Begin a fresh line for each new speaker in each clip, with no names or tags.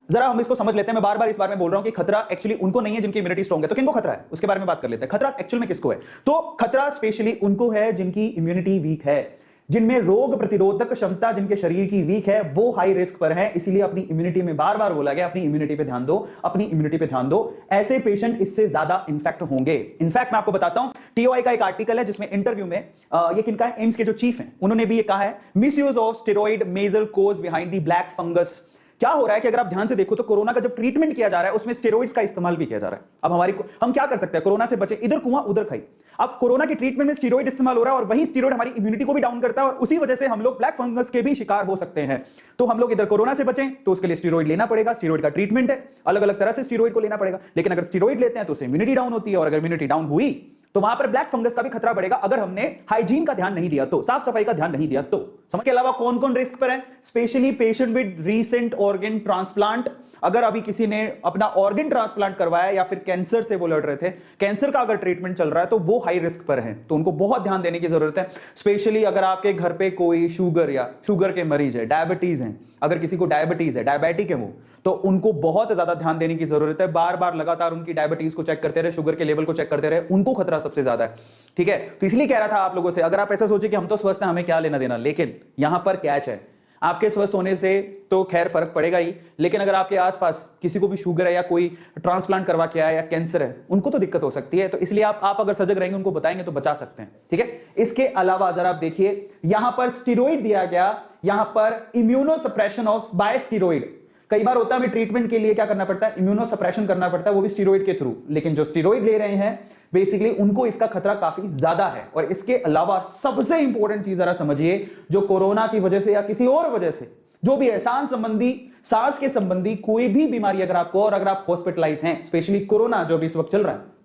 जरा हम इसको समझ लेते हैं। मैं बार बार इस बारे में बोल रहा हूं कि खतरा एक्चुअली उनको नहीं है जिनकी इम्यूनिटी स्ट्रांग है। तो किनको खतरा है उसके बारे में बात कर लेते हैं। खतरा एक्चुअल में किसको है? तो खतरा स्पेशली उनको है जिनकी इम्यूनिटी वीक है, जिनमें रोग प्रतिरोधक क्षमता जिनके शरीर की वीक है, वो हाई रिस्क पर है। इसीलिए अपनी इम्यूनिटी में बार बार बोला गया अपनी इम्यूनिटी पे ध्यान दो, अपनी इम्यूनिटी पे ध्यान दो। ऐसे पेशेंट इससे ज्यादा इन्फेक्ट होंगे। इनफैक्ट मैं आपको बताता हूं, टीओआई का एक आर्टिकल है जिसमें इंटरव्यू में ये किनका है, एम्स के जो चीफ हैं, उन्होंने भी ये कहा है misuse of steroid major cause behind the black fungus. क्या हो रहा है कि अगर आप ध्यान से देखो तो कोरोना का जब ट्रीटमेंट किया जा रहा है उसमें स्टेरॉइड्स का इस्तेमाल भी किया जा रहा है। अब हम क्या कर सकते हैं, कोरोना से बचे, इधर कुआं उधर खाई। अब कोरोना के ट्रीटमेंट में स्टेरॉइड इस्तेमाल हो रहा है और वही स्टेरॉइड हमारी इम्यूनिटी को भी डाउन करता है और उसी वजह से हम लोग ब्लैक फंगस के भी शिकार हो सकते हैं। तो हम लोग इधर कोरोना से बचें तो उसके लिए स्टेरॉइड लेना पड़ेगा। स्टेरॉइड का ट्रीटमेंट है, अलग अलग तरह से स्टेरॉइड को लेना पड़ेगा। लेकिन अगर स्टेरॉइड लेते हैं तो उससे इम्यूनिटी डाउन होती है और अगर इम्यूनिटी डाउन हुई तो वहां पर ब्लैक फंगस का भी खतरा बढ़ेगा अगर हमने हाइजीन का ध्यान नहीं दिया तो, साफ सफाई का ध्यान नहीं दिया तो। समझ के अलावा कौन कौन रिस्क पर है? Specially patient with recent organ transplant. अगर अभी किसी ने अपना ऑर्गन ट्रांसप्लांट करवाया या फिर कैंसर से वो लड़ रहे थे, कैंसर का अगर ट्रीटमेंट चल रहा है तो वो हाई रिस्क पर है, तो उनको बहुत ध्यान देने की जरूरत है। स्पेशली अगर आपके घर पे कोई शुगर या शुगर के मरीज है, डायबिटीज है, अगर किसी को डायबिटीज है, डायबिटिक है वो, तो उनको बहुत ज्यादा ध्यान देने की जरूरत है। बार बार लगातार उनकी डायबिटीज को चेक करते रहे, शुगर के लेवल को चेक करते रहे, उनको खतरा सबसे ज्यादा है। ठीक है, तो इसलिए कह रहा था आप लोगों से, अगर आप ऐसा सोचे कि हम तो स्वस्थ हैं हमें क्या लेना देना, लेकिन यहां पर कैच है, आपके स्वस्थ होने से तो खैर फर्क पड़ेगा ही, लेकिन अगर आपके आसपास किसी को भी शुगर है या कोई ट्रांसप्लांट करवा के आया या कैंसर है, उनको तो दिक्कत हो सकती है। तो इसलिए आप अगर सजग रहेंगे, उनको बताएंगे तो बचा सकते हैं। ठीक है, इसके अलावा जरा आप देखिए, यहां पर स्टेरॉइड दिया गया, यहां पर immunosuppression of by steroid. कई बार होता है हमें ट्रीटमेंट के लिए क्या करना पड़ता है, इम्यूनो सप्रेशन करना पड़ता है, वो भी स्टेरॉइड के थ्रू। लेकिन जो स्टेरॉइड ले रहे हैं बेसिकली उनको इसका खतरा काफी ज्यादा है। और इसके अलावा सबसे इंपॉर्टेंट चीज जरा समझिए, जो कोरोना की वजह से या किसी और वजह से जो भी है, सांस के संबंधी कोई भी बीमारी अगर आपको, और अगर आप हॉस्पिटलाइज हैं, स्पेशली कोरोना जो भी इस वक्त चल रहा है,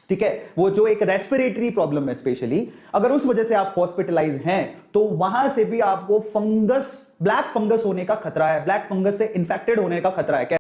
ठीक है, वो जो एक रेस्पिरेटरी प्रॉब्लम है स्पेशली, अगर उस वजह से आप हॉस्पिटलाइज हैं तो वहां से भी आपको फंगस, ब्लैक फंगस होने का खतरा है, ब्लैक फंगस से इंफेक्टेड होने का खतरा है।